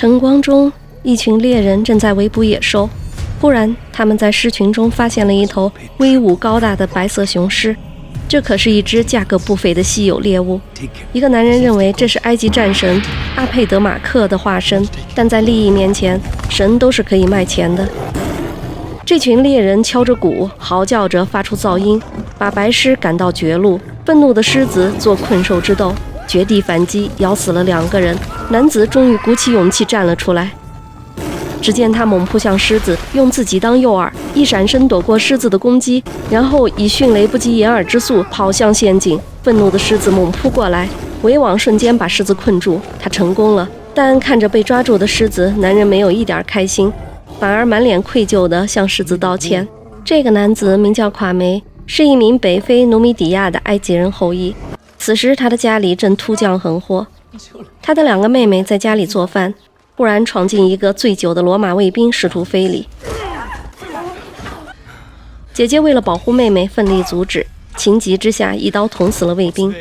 晨光中，一群猎人正在围捕野兽。忽然，他们在狮群中发现了一头威武高大的白色雄狮，这可是一只价格不菲的稀有猎物。一个男人认为这是埃及战神阿佩德马克的化身，但在利益面前，神都是可以卖钱的。这群猎人敲着鼓，嚎叫着，发出噪音，把白狮赶到绝路。愤怒的狮子做困兽之斗，绝地反击，咬死了2个人。男子终于鼓起勇气站了出来。只见他猛扑向狮子，用自己当诱饵，一闪身躲过狮子的攻击，然后以迅雷不及掩耳之速跑向陷阱。愤怒的狮子猛扑过来，围网瞬间把狮子困住，他成功了。但看着被抓住的狮子，男人没有一点开心，反而满脸愧疚地向狮子道歉。这个男子名叫夸梅，是一名北非努米底亚的埃及人后裔。此时他的家里正突降横祸，他的2个妹妹在家里做饭，忽然闯进一个醉酒的罗马卫兵，试图非礼。姐姐为了保护妹妹奋力阻止，情急之下一刀捅死了卫兵，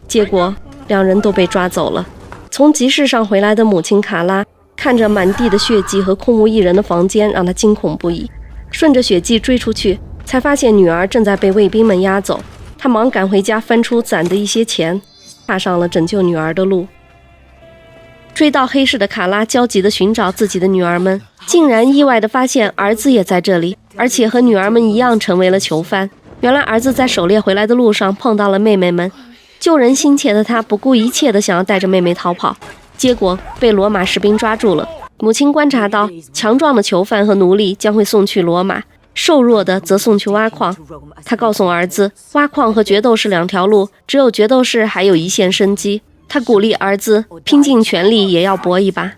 结果2人都被抓走了。从集市上回来的母亲卡拉看着满地的血迹和空无一人的房间，让她惊恐不已。顺着血迹追出去，才发现女儿正在被卫兵们押走。她忙赶回家，翻出攒的一些钱，踏上了拯救女儿的路。追到黑市的卡拉焦急地寻找自己的女儿们，竟然意外地发现儿子也在这里，而且和女儿们一样成为了囚犯。原来儿子在狩猎回来的路上碰到了妹妹们，救人心切的他不顾一切地想要带着妹妹逃跑，结果被罗马士兵抓住了。母亲观察到强壮的囚犯和奴隶将会送去罗马，瘦弱的则送去挖矿。他告诉儿子，挖矿和决斗士2条路，只有决斗士还有一线生机。他鼓励儿子拼尽全力也要搏一把。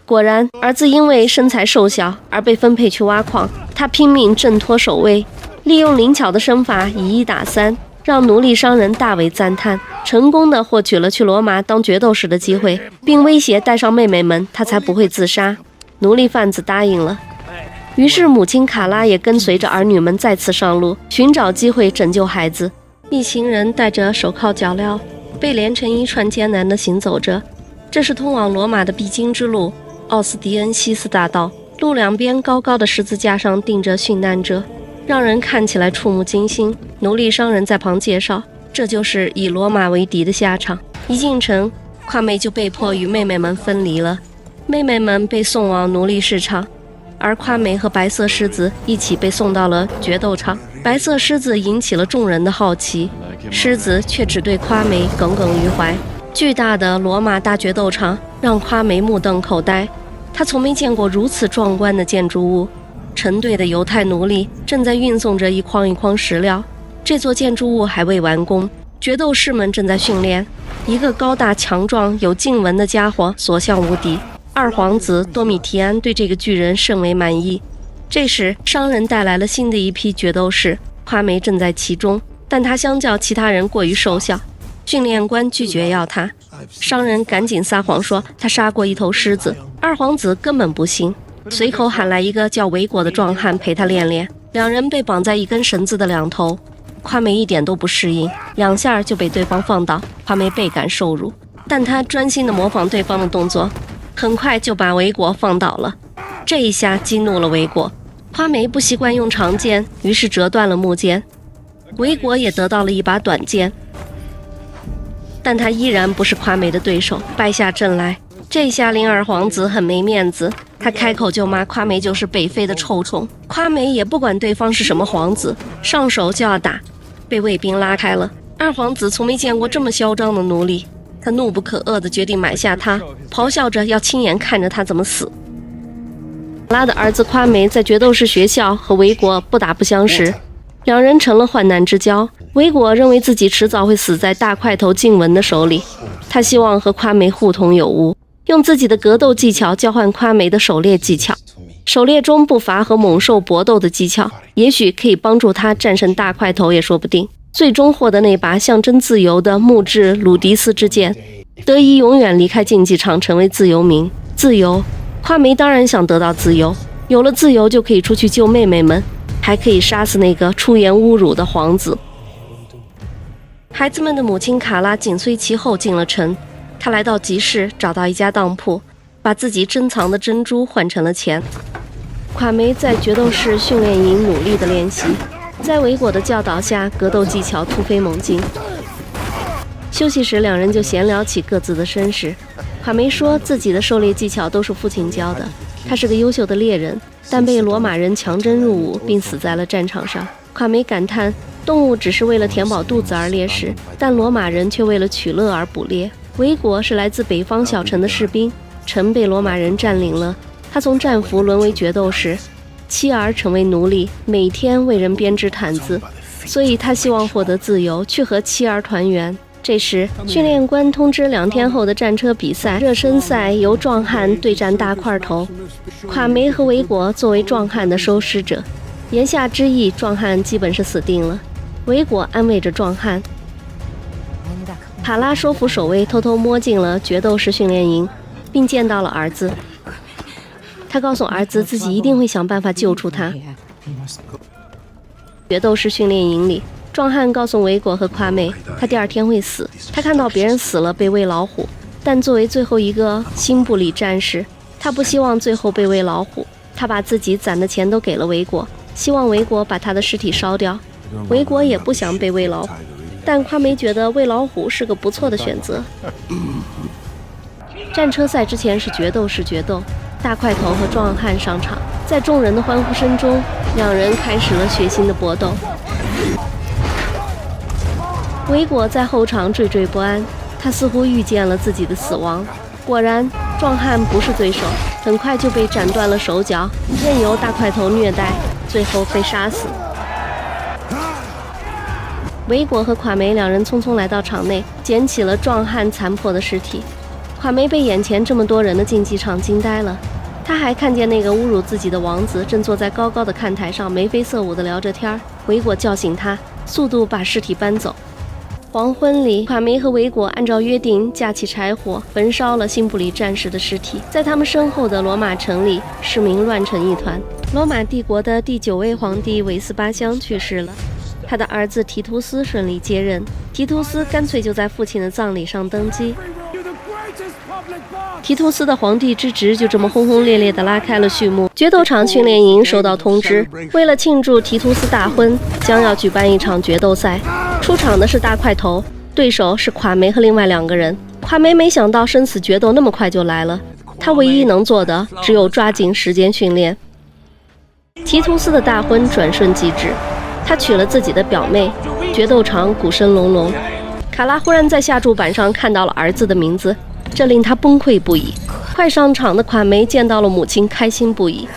果然，儿子因为身材瘦小而被分配去挖矿，他拼命挣脱守卫，利用灵巧的身法以1打3，让奴隶商人大为赞叹，成功地获取了去罗马当决斗士的机会，并威胁带上妹妹们，他才不会自杀。奴隶贩子答应了。于是母亲卡拉也跟随着儿女们再次上路，寻找机会拯救孩子。一行人带着手铐脚镣，被连成一串艰难地行走着。这是通往罗马的必经之路，奥斯迪恩西斯大道。路2边高高的十字架上钉着殉难者，让人看起来触目惊心。奴隶商人在旁介绍，这就是以罗马为敌的下场。一进城，夸梅就被迫与妹妹们分离了。妹妹们被送往奴隶市场，而夸梅和白色狮子一起被送到了决斗场。白色狮子引起了众人的好奇，狮子却只对夸梅耿耿于怀。巨大的罗马大决斗场让夸梅目瞪口呆，他从没见过如此壮观的建筑物。成队的犹太奴隶正在运送着一筐一筐石料，这座建筑物还未完工。决斗士们正在训练，一个高大强壮有颈纹的家伙所向无敌。2皇子多米提安对这个巨人甚为满意。这时商人带来了新的一批决斗士，夸梅正在其中，但他相较其他人过于瘦小，训练官拒绝要他。商人赶紧撒谎说他杀过一头狮子，2皇子根本不信，随口喊来一个叫维果的壮汉陪他练练。2人被绑在一根绳子的2头，夸梅一点都不适应，2下就被对方放倒。夸梅倍感受辱，但他专心地模仿对方的动作，很快就把维果放倒了。这一下激怒了维果，夸梅不习惯用长剑，于是折断了木剑。维果也得到了一把短剑，但他依然不是夸梅的对手，败下阵来。这下令2皇子很没面子，他开口就骂夸梅就是北非的臭虫。夸梅也不管对方是什么皇子，上手就要打，被卫兵拉开了。2皇子从没见过这么嚣张的奴隶，他怒不可遏地决定买下他，咆哮着要亲眼看着他怎么死。拉的儿子夸梅在决斗士学校和维果不打不相识，2人成了患难之交。维果认为自己迟早会死在大块头颈纹的手里，他希望和夸梅互通有无，用自己的格斗技巧交换夸梅的狩猎技巧。狩猎中不乏和猛兽搏斗的技巧，也许可以帮助他战胜大块头也说不定，最终获得那把象征自由的木质鲁迪斯之剑，得以永远离开竞技场，成为自由民。自由，夸梅当然想得到自由，有了自由就可以出去救妹妹们，还可以杀死那个出言侮辱的皇子。孩子们的母亲卡拉紧随其后进了城，她来到集市，找到一家当铺，把自己珍藏的珍珠换成了钱。垮梅在决斗士训练营努力的练习，在维果的教导下，格斗技巧突飞猛进。休息时，两人就闲聊起各自的身世。垮梅说自己的狩猎技巧都是父亲教的，他是个优秀的猎人，但被罗马人强征入伍，并死在了战场上。垮梅感叹，动物只是为了填饱肚子而猎食，但罗马人却为了取乐而捕猎。维果是来自北方小城的士兵，城被罗马人占领了，他从战俘沦为决斗士，妻儿成为奴隶，每天为人编织毯子，所以他希望获得自由，去和妻儿团圆。这时，训练官通知2天后的战车比赛热身赛由壮汉对战大块头，垮梅和维果作为壮汉的收尸者。言下之意，壮汉基本是死定了。维果安慰着壮汉。卡拉说服守卫偷偷摸进了决斗士训练营，并见到了儿子。他告诉儿子自己一定会想办法救出他。决斗士训练营里，壮汉告诉维果和夸妹，他第2天会死。他看到别人死了被喂老虎，但作为最后一个辛布里战士，他不希望最后被喂老虎。他把自己攒的钱都给了维果，希望维果把他的尸体烧掉。维果也不想被喂老虎，但夸梅觉得喂老虎是个不错的选择。战车赛之前是决斗士决斗，大块头和壮汉上场，在众人的欢呼声中，两人开始了血腥的搏斗。维果在后场惴惴不安，他似乎预见了自己的死亡。果然，壮汉不是对手，很快就被斩断了手脚，任由大块头虐待，最后被杀死。维果和垮梅两人匆匆来到场内，捡起了壮汉残破的尸体。垮梅被眼前这么多人的竞技场惊呆了，他还看见那个侮辱自己的王子正坐在高高的看台上眉飞色舞地聊着天。维果叫醒他，速度把尸体搬走。黄昏里，垮梅和维果按照约定架起柴火，焚烧了辛布里战士的尸体。在他们身后的罗马城里，市民乱成一团。罗马帝国的第9位皇帝韦斯巴乡去世了，他的儿子提图斯顺利接任。提图斯干脆就在父亲的葬礼上登基。提图斯的皇帝之职就这么轰轰烈烈地拉开了序幕。决斗场训练营收到通知，为了庆祝提图斯大婚，将要举办一场决斗赛。出场的是大块头，对手是垮梅和另外2个人。垮梅没想到生死决斗那么快就来了，他唯一能做的只有抓紧时间训练。提图斯的大婚转瞬即至，他娶了自己的表妹。决斗场鼓声隆隆，卡拉忽然在下注板上看到了儿子的名字，这令他崩溃不已。快上场的垮梅见到了母亲，开心不已。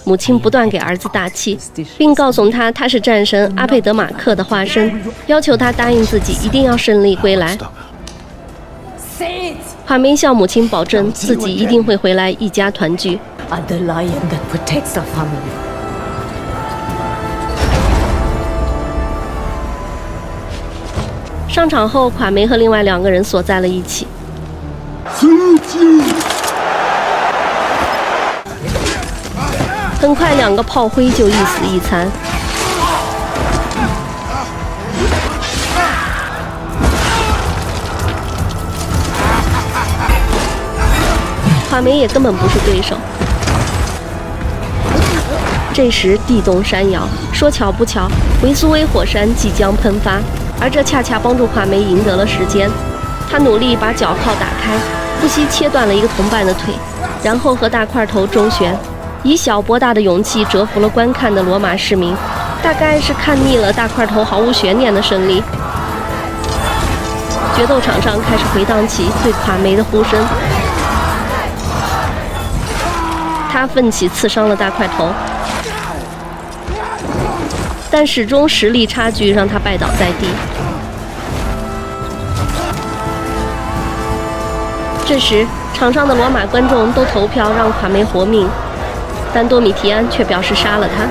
母亲不断给儿子打气，并告诉他他是战神阿佩德马克的化身，要求他答应自己一定要胜利归来。垮梅向母亲保证自己一定会回来，一家团聚。上场后，垮梅和另外2个人锁在了一起。很快2个炮灰就一死一残。垮梅也根本不是对手。这时地动山摇，说巧不巧，维苏威火山即将喷发，而这恰恰帮助垮梅赢得了时间。他努力把脚铐打开，不惜切断了一个同伴的腿，然后和大块头周旋，以小博大的勇气折服了观看的罗马市民。大概是看腻了大块头毫无悬念的胜利，决斗场上开始回荡起对垮梅的呼声。他奋起刺伤了大块头，但始终实力差距让他拜倒在地。这时，场上的罗马观众都投票让垮梅活命，但多米提安却表示杀了他。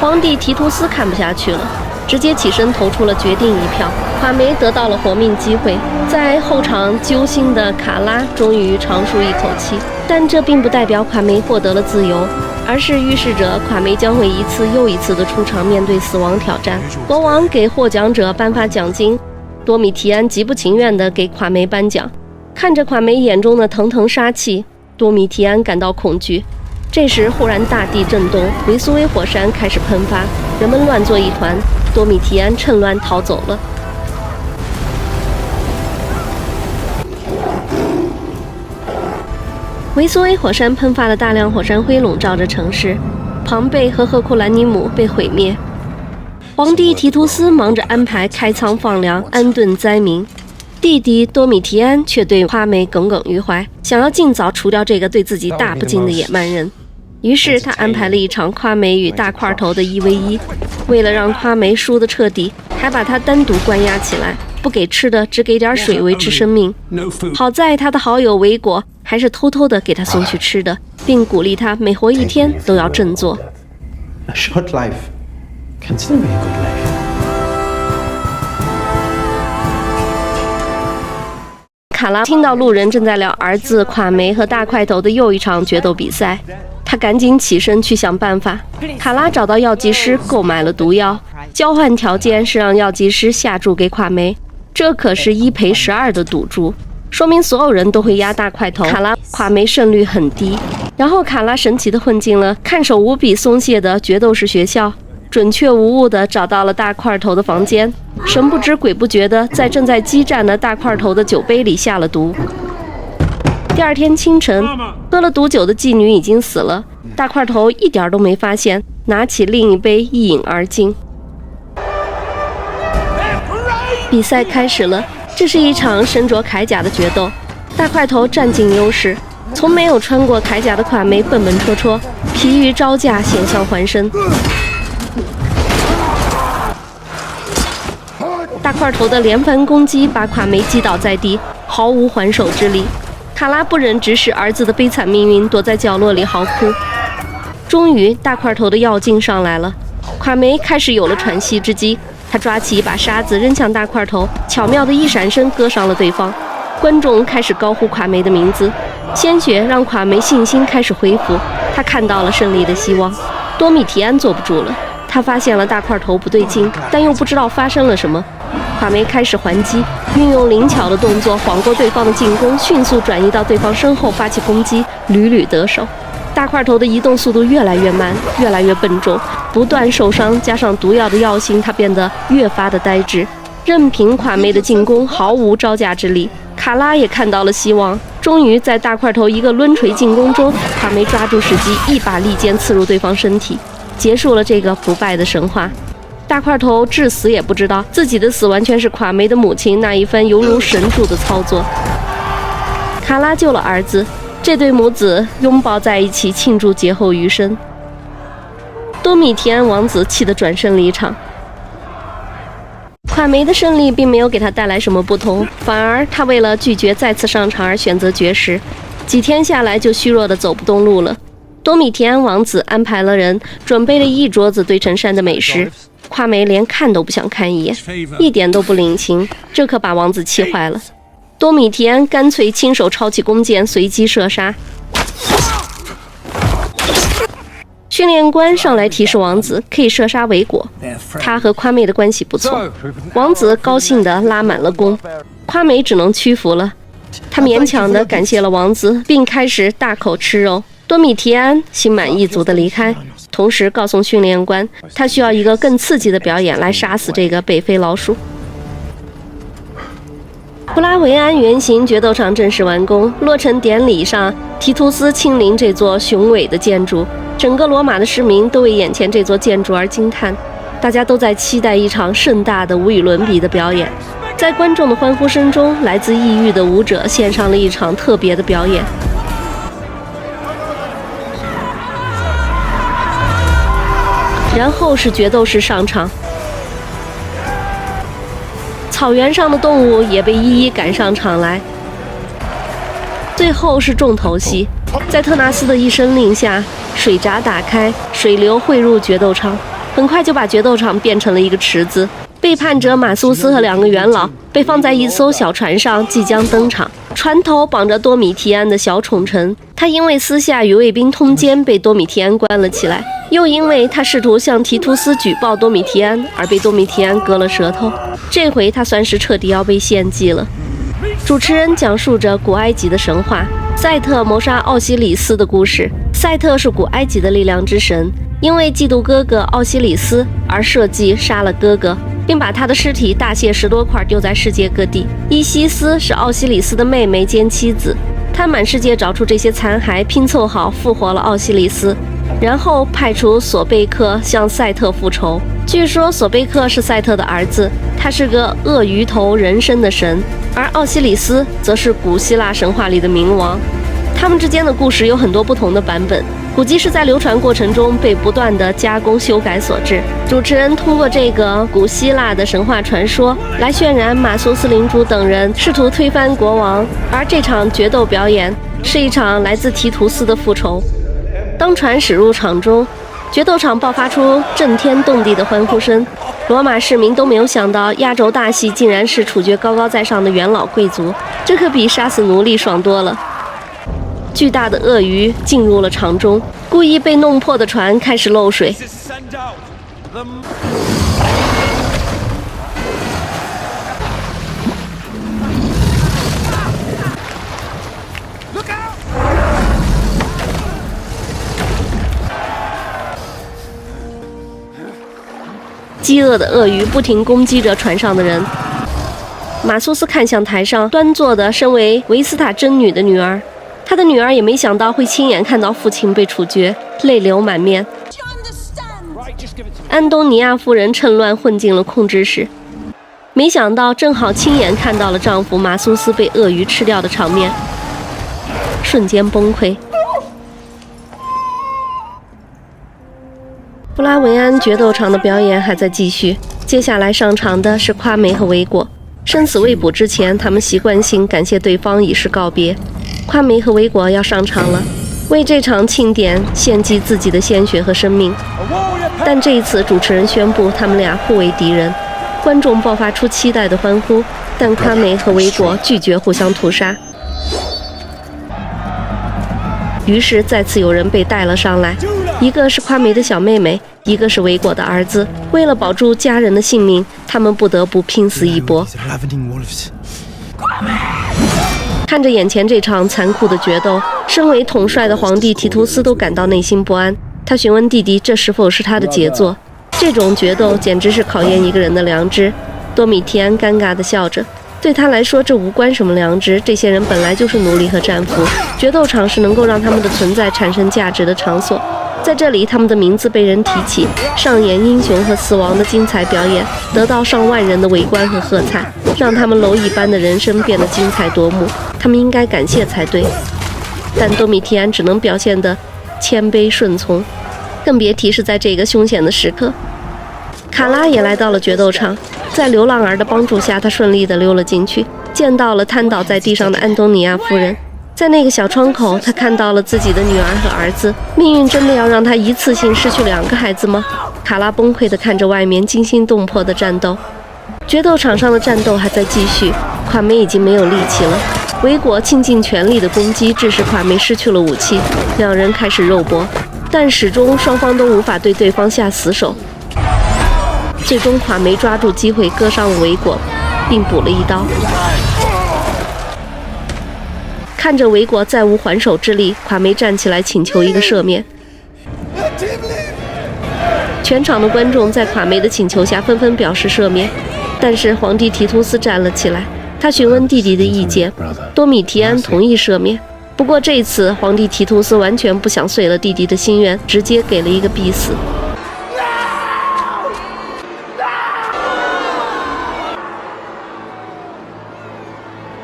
皇帝提图斯看不下去了，直接起身投出了决定一票，垮梅得到了活命机会。在后场揪心的卡拉终于长舒一口气，但这并不代表垮梅获得了自由，而是预示着垮梅将会一次又一次的出场面对死亡挑战。国王给获奖者颁发奖金，多米提安极不情愿地给垮梅颁奖，看着垮梅眼中的腾腾杀气，多米提安感到恐惧。这时忽然大地震动，维苏威火山开始喷发，人们乱作一团，多米提安趁乱逃走了。维苏威火山喷发了大量火山灰，笼罩着城市，庞贝和赫库兰尼姆被毁灭。皇帝提图斯忙着安排开仓放粮，安顿灾民。弟弟多米提安却对夸梅耿耿于怀，想要尽早除掉这个对自己大不敬的野蛮人。于是他安排了一场夸梅与大块头的1v1，为了让夸梅输得彻底，还把他单独关押起来，不给吃的，只给点水维持生命。好在他的好友维果还是偷偷的给他送去吃的，并鼓励他每活1天都要振作。A short life can still be a good life. 卡拉听到路人正在聊儿子垮梅和大块头的又一场决斗比赛，他赶紧起身去想办法。卡拉找到药剂师购买了毒药，交换条件是让药剂师下注给垮梅，这可是1赔12的赌注，说明所有人都会压大块头。垮梅胜率很低。然后卡拉神奇地混进了看守无比松懈的决斗士学校，准确无误地找到了大块头的房间，神不知鬼不觉地在正在激战的大块头的酒杯里下了毒。第二天清晨，喝了毒酒的妓女已经死了，大块头一点都没发现，拿起另一杯一饮而尽。比赛开始了，这是一场身着铠甲的决斗，大块头占尽优势。从没有穿过铠甲的垮梅笨笨戳戳，疲于招架，险象环生。大块头的连番攻击把垮梅击倒在地，毫无还手之力。卡拉不忍直视儿子的悲惨命运，躲在角落里嚎哭。终于，大块头的药劲上来了，垮梅开始有了喘息之机。他抓起一把沙子扔向大块头，巧妙的一闪身割伤了对方。观众开始高呼垮梅的名字，鲜血让垮梅信心开始恢复，他看到了胜利的希望。多米提安坐不住了，他发现了大块头不对劲，但又不知道发生了什么。垮梅开始还击，运用灵巧的动作晃过对方的进攻，迅速转移到对方身后发起攻击，屡屡得手。大块头的移动速度越来越慢，越来越笨重，不断受伤，加上毒药的药性，他变得越发的呆滞。任凭垮梅的进攻毫无招架之力。卡拉也看到了希望，终于在大块头一个抡锤进攻中，垮梅抓住时机，一把利剑刺入对方身体，结束了这个不败的神话。大块头至死也不知道自己的死完全是垮梅的母亲那一番犹如神助的操作。卡拉救了儿子，这对母子拥抱在一起庆祝劫后余生。多米提安王子气得转身离场。垮梅的胜利并没有给他带来什么不同，反而他为了拒绝再次上场而选择绝食，几天下来就虚弱的走不动路了。多米提安王子安排了人准备了一桌子对称山的美食，夸梅连看都不想看一眼，一点都不领情，这可把王子气坏了。多米提安干脆亲手抄起弓箭，随机射杀。训练官上来提示王子可以射杀维果，他和夸梅的关系不错。王子高兴地拉满了弓，夸梅只能屈服了。他勉强地感谢了王子，并开始大口吃肉。多米提安心满意足地离开，同时告诉训练官，他需要一个更刺激的表演来杀死这个北非老鼠。布拉维安圆形决斗场正式完工，落成典礼上，提图斯亲临这座雄伟的建筑。整个罗马的市民都为眼前这座建筑而惊叹，大家都在期待一场盛大的无与伦比的表演。在观众的欢呼声中，来自异域的舞者献上了一场特别的表演。然后是决斗士上场，草原上的动物也被一一赶上场来。最后是重头戏，在特纳斯的一声令下，水闸打开，水流汇入决斗场，很快就把决斗场变成了一个池子。背叛者马苏斯和2个元老被放在一艘小船上，即将登场。船头绑着多米提安的小宠臣，他因为私下与卫兵通奸被多米提安关了起来，又因为他试图向提图斯举报多米提安而被多米提安割了舌头。这回他算是彻底要被献祭了。主持人讲述着古埃及的神话，赛特谋杀奥西里斯的故事。赛特是古埃及的力量之神，因为嫉妒哥哥奥西里斯而设计杀了哥哥，并把他的尸体大卸10多块丢在世界各地。伊西斯是奥西里斯的妹妹兼妻子，她满世界找出这些残骸，拼凑好复活了奥西里斯，然后派出索贝克向赛特复仇。据说索贝克是赛特的儿子，他是个鳄鱼头人身的神，而奥西里斯则是古希腊神话里的冥王。他们之间的故事有很多不同的版本，估计是在流传过程中被不断的加工修改所致。主持人通过这个古希腊的神话传说来渲染马苏斯领主等人试图推翻国王，而这场决斗表演是一场来自提图斯的复仇。当船驶入场中，决斗场爆发出震天动地的欢呼声。罗马市民都没有想到，压轴大戏竟然是处决高高在上的元老贵族，这可比杀死奴隶爽多了。巨大的鳄鱼进入了场中，故意被弄破的船开始漏水。饥饿的鳄鱼不停攻击着船上的人。马苏斯看向台上端坐的身为维斯塔真女的女儿，她的女儿也没想到会亲眼看到父亲被处决，泪流满面。安东尼亚夫人趁乱混进了控制室，没想到正好亲眼看到了丈夫马苏斯被鳄鱼吃掉的场面，瞬间崩溃。布拉维安决斗场的表演还在继续，接下来上场的是夸梅和维果。生死未卜之前，他们习惯性感谢对方以示告别。夸梅和维果要上场了，为这场庆典献祭自己的鲜血和生命。但这一次，主持人宣布他们俩互为敌人，观众爆发出期待的欢呼，但夸梅和维果拒绝互相屠杀。于是再次有人被带了上来，一个是夸梅的小妹妹，一个是维果的儿子。为了保住家人的性命，他们不得不拼死一搏。看着眼前这场残酷的决斗，身为统帅的皇帝提图斯都感到内心不安。他询问弟弟这是否是他的杰作。这种决斗简直是考验一个人的良知。多米提安尴尬地笑着，对他来说这无关什么良知，这些人本来就是奴隶和战俘。决斗场是能够让他们的存在产生价值的场所，在这里他们的名字被人提起，上演英雄和死亡的精彩表演，得到上万人的围观和喝彩，让他们蝼蚁般的人生变得精彩夺目。他们应该感谢才对，但多米提安只能表现得谦卑顺从，更别提是在这个凶险的时刻。卡拉也来到了决斗场，在流浪儿的帮助下，他顺利地溜了进去，见到了瘫倒在地上的安东尼亚夫人。在那个小窗口，他看到了自己的女儿和儿子。命运真的要让他一次性失去2个孩子吗？卡拉崩溃地看着外面惊心动魄的战斗。决斗场上的战斗还在继续，垮梅已经没有力气了。维果倾尽全力的攻击，致使垮梅失去了武器，两人开始肉搏，但始终双方都无法对对方下死手。最终垮梅抓住机会割伤了维果，并补了一刀。看着维果再无还手之力，垮梅站起来请求一个赦免。全场的观众在垮梅的请求下纷纷表示赦免，但是皇帝提图斯站了起来，他询问弟弟的意见。多米提安同意赦免，不过这一次皇帝提图斯完全不想遂了弟弟的心愿，直接给了一个必死。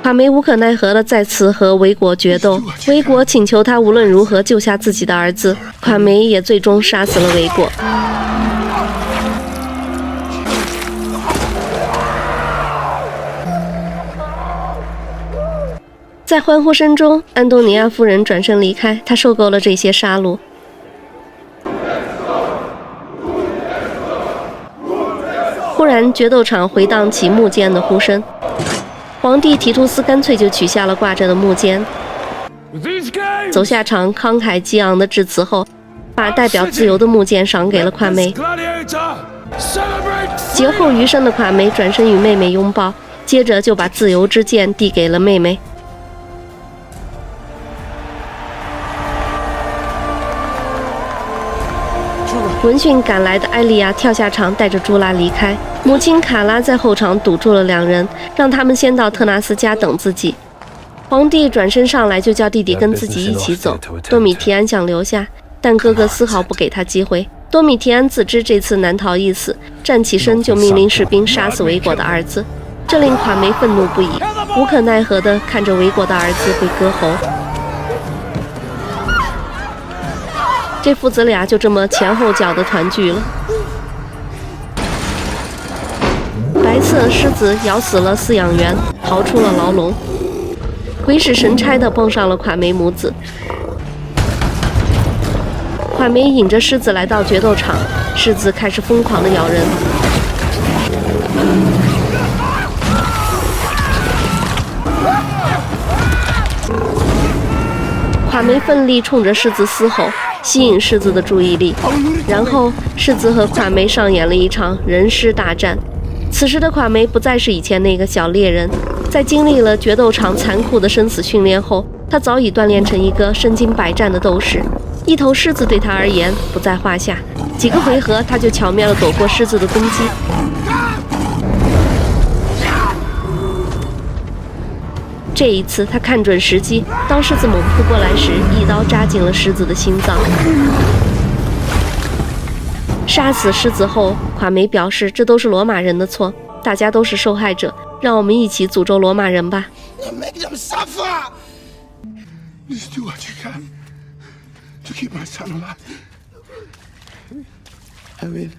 垮梅无可奈何地再次和维果决斗，维果请求他无论如何救下自己的儿子，垮梅也最终杀死了维果。在欢呼声中，安东尼亚夫人转身离开，她受够了这些杀戮。忽然，决斗场回荡起木剑的呼声。皇帝提图斯干脆就取下了挂着的木剑，走下场，慷慨激昂的致辞后，把代表自由的木剑赏给了垮梅。劫后余生的垮梅转身与妹妹拥抱，接着就把自由之剑递给了妹妹。闻讯赶来的艾莉亚跳下场，带着朱拉离开。母亲卡拉在后场堵住了两人，让他们先到特纳斯家等自己。皇帝转身上来就叫弟弟跟自己一起走。多米提安想留下，但哥哥丝毫不给他机会。多米提安自知这次难逃一死，站起身就命令士兵杀死维果的儿子，这令垮梅愤怒不已，无可奈何地看着维果的儿子被割喉。这父子俩就这么前后脚的团聚了。白色狮子咬死了饲养员，逃出了牢笼。鬼使神差地碰上了垮梅母子。垮梅引着狮子来到决斗场，狮子开始疯狂地咬人。垮梅奋力冲着狮子嘶吼，吸引狮子的注意力，然后狮子和垮梅上演了一场人狮大战。此时的垮梅不再是以前那个小猎人，在经历了决斗场残酷的生死训练后，他早已锻炼成一个身经百战的斗士。一头狮子对他而言不在话下，几个回合他就巧妙地躲过狮子的攻击。这一次他看准时机，当狮子猛扑过来时，一刀扎进了狮子的心脏。杀死狮子后，垮梅表示这都是罗马人的错，大家都是受害者，让我们一起诅咒罗马人吧。Make them suffer! Just do what you can to keep my son alive. I will.